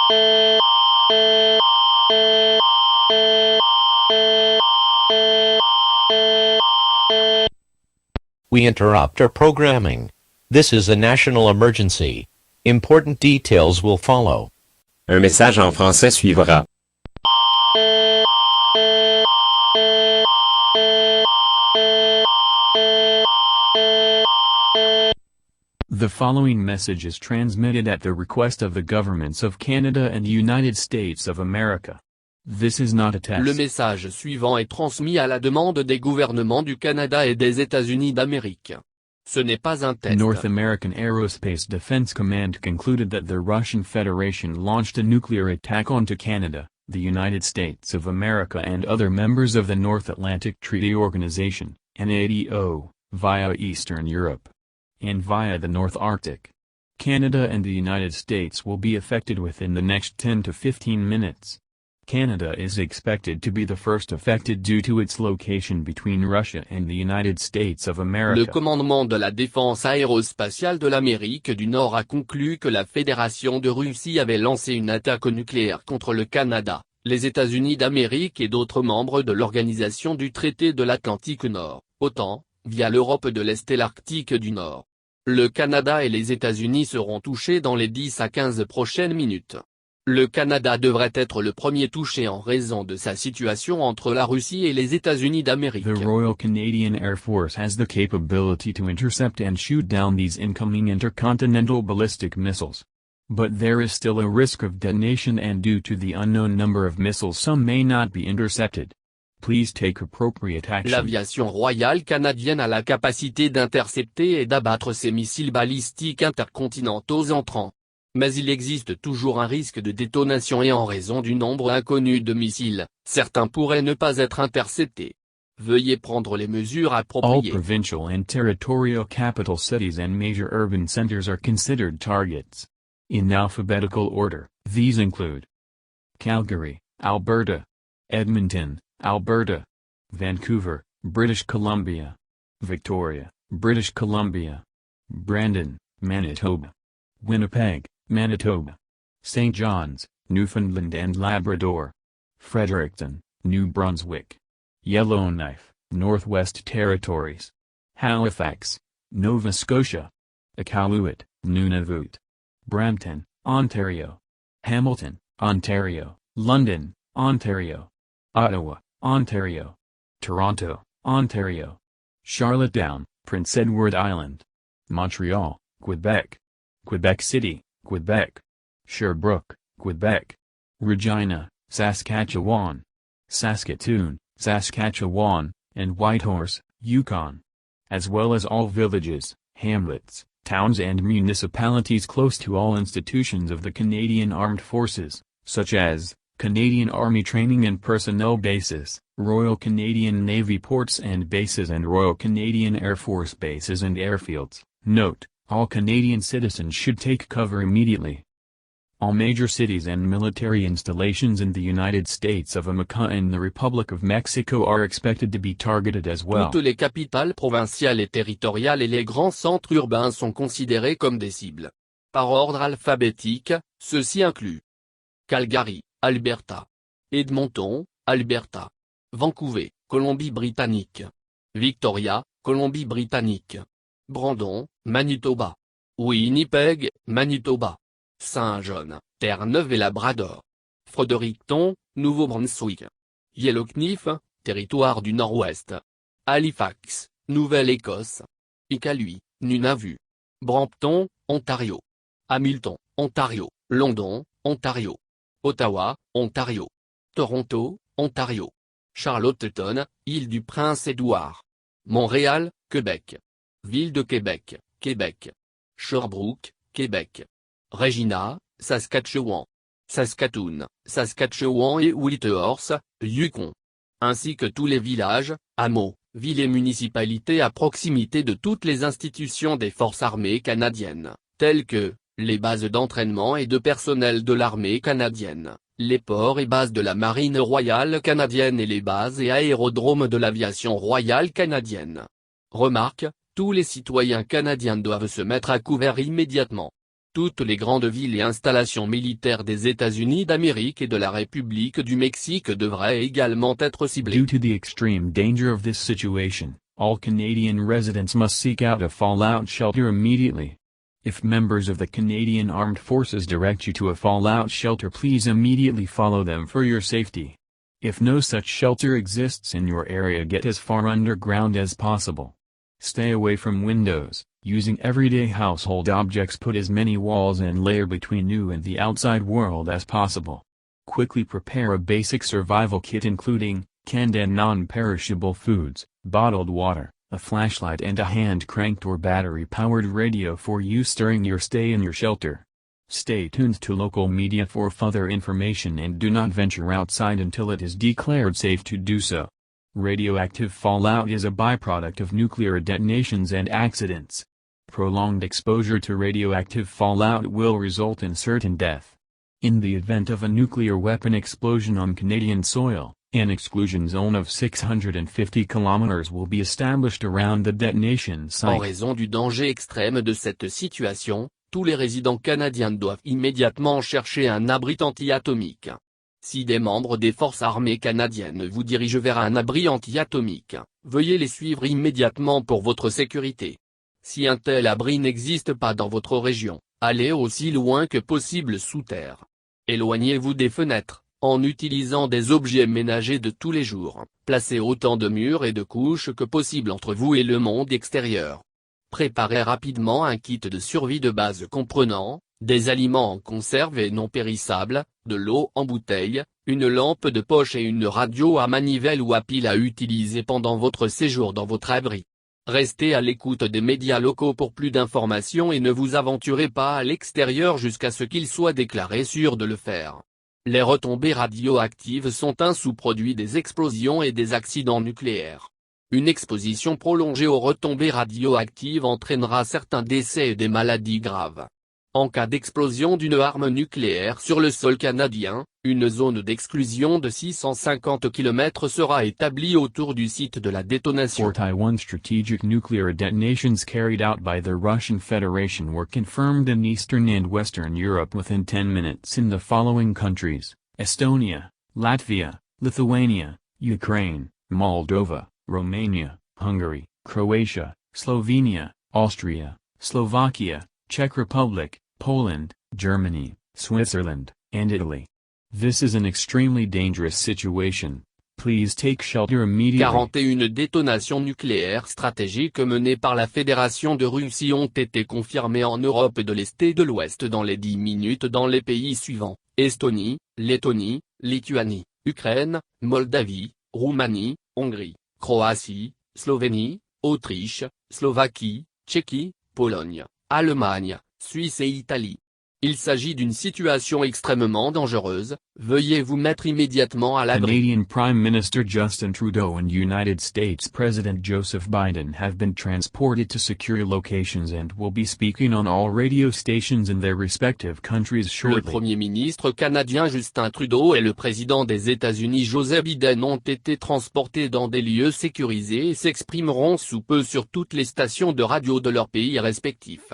We interrupt our programming. This is a national emergency. Important details will follow. Un message en français suivra. The following message is transmitted at the request of the governments of Canada and the United States of America. This is not a test. Le message suivant est transmis à la demande des gouvernements du Canada et des États-Unis d'Amérique. Ce n'est pas un test. North American Aerospace Defense Command concluded that the Russian Federation launched a nuclear attack onto Canada, the United States of America and other members of the North Atlantic Treaty Organization, NATO, via Eastern Europe and via the North Arctic. Canada and the United States will be affected within the next 10 to 15 minutes. Canada is expected to be the first affected due to its location between Russia and the United States of America. Le commandement de la défense aérospatiale de l'Amérique du Nord a conclu que la Fédération de Russie avait lancé une attaque nucléaire contre le Canada, les États-Unis d'Amérique et d'autres membres de l'Organisation du Traité de l'Atlantique Nord, OTAN, via l'Europe de l'Est et l'Arctique du Nord. Le Canada et les États-Unis seront touchés dans les 10 à 15 prochaines minutes. Le Canada devrait être le premier touché en raison de sa situation entre la Russie et les États-Unis d'Amérique. The Royal Canadian Air Force has the capability to intercept and shoot down these incoming intercontinental ballistic missiles. But there is still a risk of detonation and due to the unknown number of missiles some may not be intercepted. Please take appropriate action. L'aviation royale canadienne a la capacité d'intercepter et d'abattre ces missiles balistiques intercontinentaux entrants. Mais il existe toujours un risque de détonation et en raison du nombre inconnu de missiles, certains pourraient ne pas être interceptés. Veuillez prendre les mesures appropriées. All provincial and territorial capital cities and major urban centers are considered targets. In alphabetical order, these include Calgary, Alberta; Edmonton, Alberta; Vancouver, British Columbia; Victoria, British Columbia; Brandon, Manitoba; Winnipeg, Manitoba; St. John's, Newfoundland and Labrador; Fredericton, New Brunswick; Yellowknife, Northwest Territories; Halifax, Nova Scotia; Iqaluit, Nunavut; Brampton, Ontario; Hamilton, Ontario; London, Ontario; Ottawa, Ontario; Toronto, Ontario; Charlottetown, Prince Edward Island; Montreal, Quebec; Quebec City, Quebec; Sherbrooke, Quebec; Regina, Saskatchewan; Saskatoon, Saskatchewan, and Whitehorse, Yukon, as well as all villages, hamlets, towns and municipalities close to all institutions of the Canadian Armed Forces, such as Canadian Army Training and Personnel Bases, Royal Canadian Navy Ports and Bases and Royal Canadian Air Force Bases and Airfields. Note: all Canadian citizens should take cover immediately. All major cities and military installations in the United States of America and the Republic of Mexico are expected to be targeted as well. Toutes les capitales provinciales et territoriales et les grands centres urbains sont considérés comme des cibles. Par ordre alphabétique, ceux-ci incluent Calgary, Alberta; Edmonton, Alberta; Vancouver, Colombie-Britannique; Victoria, Colombie-Britannique; Brandon, Manitoba; Winnipeg, Manitoba; Saint-John, Terre-Neuve et Labrador; Fredericton, Nouveau-Brunswick; Yellowknife, Territoire du Nord-Ouest; Halifax, Nouvelle-Écosse; Iqaluit, Nunavut; Brampton, Ontario; Hamilton, Ontario; London, Ontario; Ottawa, Ontario; Toronto, Ontario; Charlottetown, Île-du-Prince-Édouard; Montréal, Québec; Ville de Québec, Québec; Sherbrooke, Québec; Regina, Saskatchewan; Saskatoon, Saskatchewan et Whitehorse, Yukon; ainsi que tous les villages, hameaux, villes et municipalités à proximité de toutes les institutions des forces armées canadiennes, telles que les bases d'entraînement et de personnel de l'armée canadienne, les ports et bases de la Marine royale canadienne et les bases et aérodromes de l'aviation royale canadienne. Remarque: tous les citoyens canadiens doivent se mettre à couvert immédiatement. Toutes les grandes villes et installations militaires des États-Unis d'Amérique et de la République du Mexique devraient également être ciblées. Due to the extreme danger of this situation, all Canadian residents must seek out a fallout shelter immediately. If members of the Canadian Armed Forces direct you to a fallout shelter, please immediately follow them for your safety. If no such shelter exists in your area, get as far underground as possible. Stay away from windows. Using everyday household objects, put as many walls and layer between you and the outside world as possible. Quickly prepare a basic survival kit including canned and non-perishable foods, bottled water, a flashlight and a hand-cranked or battery-powered radio for use during your stay in your shelter. Stay tuned to local media for further information and do not venture outside until it is declared safe to do so. Radioactive fallout is a byproduct of nuclear detonations and accidents. Prolonged exposure to radioactive fallout will result in certain death. In the event of a nuclear weapon explosion on Canadian soil, an exclusion zone of 650 kilometers will be established around the detonation site. En raison du danger extrême de cette situation, tous les résidents canadiens doivent immédiatement chercher un abri anti-atomique. Si des membres des forces armées canadiennes vous dirigent vers un abri anti-atomique, veuillez les suivre immédiatement pour votre sécurité. Si un tel abri n'existe pas dans votre région, allez aussi loin que possible sous terre. Éloignez-vous des fenêtres, en utilisant des objets ménagers de tous les jours. Placez autant de murs et de couches que possible entre vous et le monde extérieur. Préparez rapidement un kit de survie de base comprenant des aliments en conserve et non périssables, de l'eau en bouteille, une lampe de poche et une radio à manivelle ou à pile à utiliser pendant votre séjour dans votre abri. Restez à l'écoute des médias locaux pour plus d'informations et ne vous aventurez pas à l'extérieur jusqu'à ce qu'il soit déclaré sûr de le faire. Les retombées radioactives sont un sous-produit des explosions et des accidents nucléaires. Une exposition prolongée aux retombées radioactives entraînera certains décès et des maladies graves. En cas d'explosion d'une arme nucléaire sur le sol canadien, une zone d'exclusion de 650 km sera établie autour du site de la détonation. 41 strategic nuclear detonations carried out by the Russian Federation were confirmed in Eastern and Western Europe within 10 minutes in the following countries: Estonia, Latvia, Lithuania, Ukraine, Moldova, Romania, Hungary, Croatia, Slovenia, Austria, Slovakia, Czech Republic, Poland, Germany, Switzerland, and Italy. This is an extremely dangerous situation. Please take shelter immediately. 41 détonations nucléaires stratégiques menées par la Fédération de Russie ont été confirmées en Europe de l'Est et de l'Ouest dans les 10 minutes dans les pays suivants: Estonie, Lettonie, Lituanie, Ukraine, Moldavie, Roumanie, Hongrie, Croatie, Slovénie, Autriche, Slovaquie, Tchéquie, Pologne, Allemagne, Suisse et Italie. Il s'agit d'une situation extrêmement dangereuse, veuillez vous mettre immédiatement à l'abri. Canadian Prime Minister Justin Trudeau and United States President Joseph Biden have been transported to secure locations and will be speaking on all radio stations in their respective countries shortly. Le Premier ministre canadien Justin Trudeau et le président des États-Unis Joseph Biden ont été transportés dans des lieux sécurisés et s'exprimeront sous peu sur toutes les stations de radio de leurs pays respectifs.